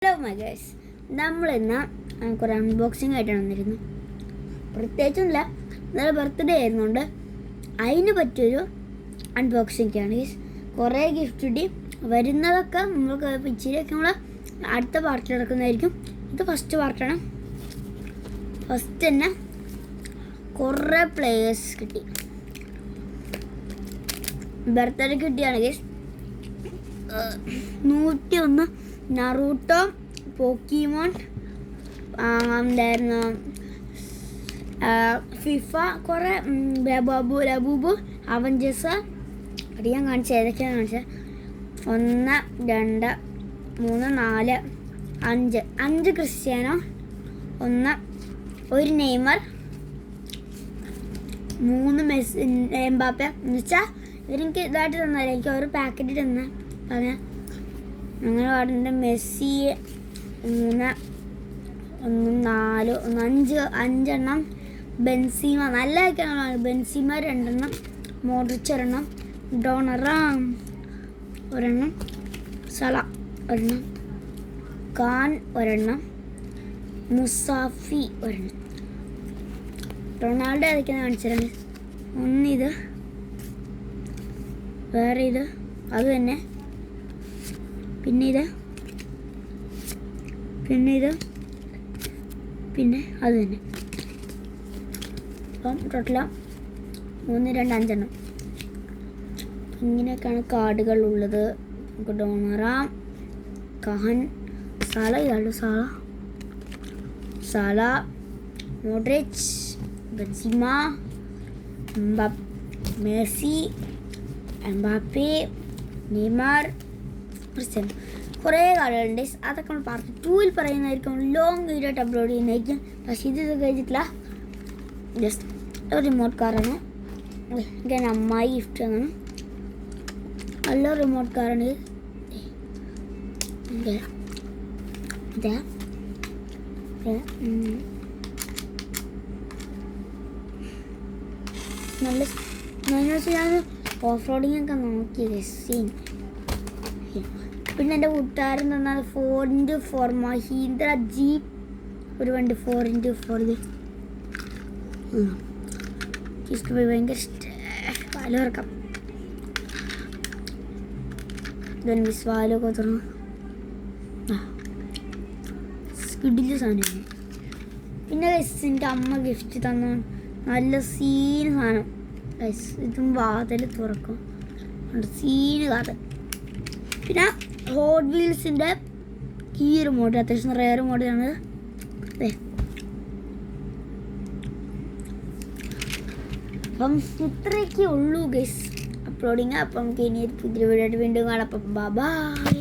Hello my guys, നമ്മളിന്ന് കുറേ unboxing ആയിട്ടാണ് വന്നിരുന്നത്. പ്രത്യേകിച്ചൊന്നുമില്ല, ഇന്നലെ ബർത്ത്ഡേ ആയിരുന്നുകൊണ്ട് അതിന് പറ്റിയൊരു അൺബോക്സിങ്ങാണ് ഗൈസ്. കുറേ ഗിഫ്റ്റ് കിട്ടി. വരുന്നതൊക്കെ നമ്മൾക്ക് ഇച്ചിരിയൊക്കെ നമ്മൾ അടുത്ത പാർട്ടിൽ ഇറക്കുന്നതായിരിക്കും. ഇത് ഫസ്റ്റ് പാർട്ടാണ്. ഫസ്റ്റ് തന്നെ കുറേ പ്ലേയേഴ്സ് കിട്ടി. ബർത്ത്ഡേ കിട്ടിയാണ് ഗൈസ്. 101 നറൂട്ടോ, പോക്കിമോൺ, എന്തായിരുന്നു ഫിഫ, കുറേ ലബൂബ്, അവഞ്ചേഴ്സ് അത് ഞാൻ കാണിച്ചത്. ഏതൊക്കെയാണ് കാണിച്ചത്? 1 2 3 4 5 ക്രിസ്ത്യാനോ, 1 നെയ്മർ, 3 മെസ്സി, എംബാപ്പെ. എന്ന് വെച്ചാൽ ഇവരെനിക്ക് ഇതായിട്ട് തന്നാലും എനിക്ക് ഒരു പാക്കറ്റ് തന്ന പറഞ്ഞ അങ്ങനെ പാടുന്നുണ്ട്. മെസ്സി 3 1 4 1 5 ബെൻസീമ, നല്ല കാര്യങ്ങളാണ്. ബെൻസീമ 2, മോഡ്രിച്ച് 1, ഡോണറാം 1, സല 1, ഖാൻ 1, മുസാഫി 1. റൊണാൾഡോ ഏതൊക്കെയാണ് കാണിച്ചിട്ടുണ്ട്. ഒന്നിത്, വേറെ ഇത്, അത് തന്നെ, പിന്നെ ഇത്, പിന്നെ അത് തന്നെ. അപ്പം ടോട്ടല 3 2 5. ഇങ്ങനെയൊക്കെയാണ് കാർഡുകൾ ഉള്ളത്. നമുക്ക് ഡോണറാം, ഖാൻ, സാല, ഇതാണ് Salah, Modric, Benzema, Messi, Mbappe, Neymar, Cristiano. കുറേ കാർഡുകളുണ്ട്. അതൊക്കെ നമ്മൾ പാർട്ട് 2-ൽ പറയുന്നതായിരിക്കും. ലോങ് വീഡിയോ ആയിട്ട് അപ്ലോഡ് ചെയ്യുന്നതായിരിക്കും. പക്ഷേ ഇത് കഴിച്ചിട്ടില്ല. ജസ്റ്റ് ഒരു റിമോട്ട് കാറാണ്. എനിക്ക് അമ്മായി ഗിഫ്റ്റ് തന്നാണ്. നല്ല റിമോട്ട് കാറാണ്. നല്ല ഞാൻ ഓഫ് റോഡിങ് ഒക്കെ നോക്കി സീൻ. പിന്നെ എൻ്റെ കൂട്ടുകാരൻ തന്നാൽ 4x4 മഹീന്ദ്ര ജീപ്പ് ഒരു വണ്ടി. 4x4 ഇത് ഇഷ്ടമായി, ഭയങ്കര ഇഷ്ടം. വാല് ഇറക്കാം, ഇതെനിക്ക് വാലൊക്കെ തുറന്നു. സ്കിഡിൻ്റെ സാധനം. പിന്നെ എൻ്റെ അമ്മ ഗിഫ്റ്റ് തന്ന നല്ല സീന് സാധനം. ഇതും വാതിൽ തുറക്കും, സീന് കാതൽ. പിന്നെ ഹോട്ട് വീൽസിൻ്റെ ഈ ഒരു മോഡൽ അത്യാവശ്യം റെയർ മോഡലാണ്. അപ്പം ഇത്രയൊക്കെ ഉള്ളൂ ഗൈസ് അപ്ലോഡിങ്. അപ്പം നമുക്ക് ഇനി പുതിയ വീഡിയോ ആയിട്ട് വീണ്ടും കാണാം. അപ്പം ബൈ.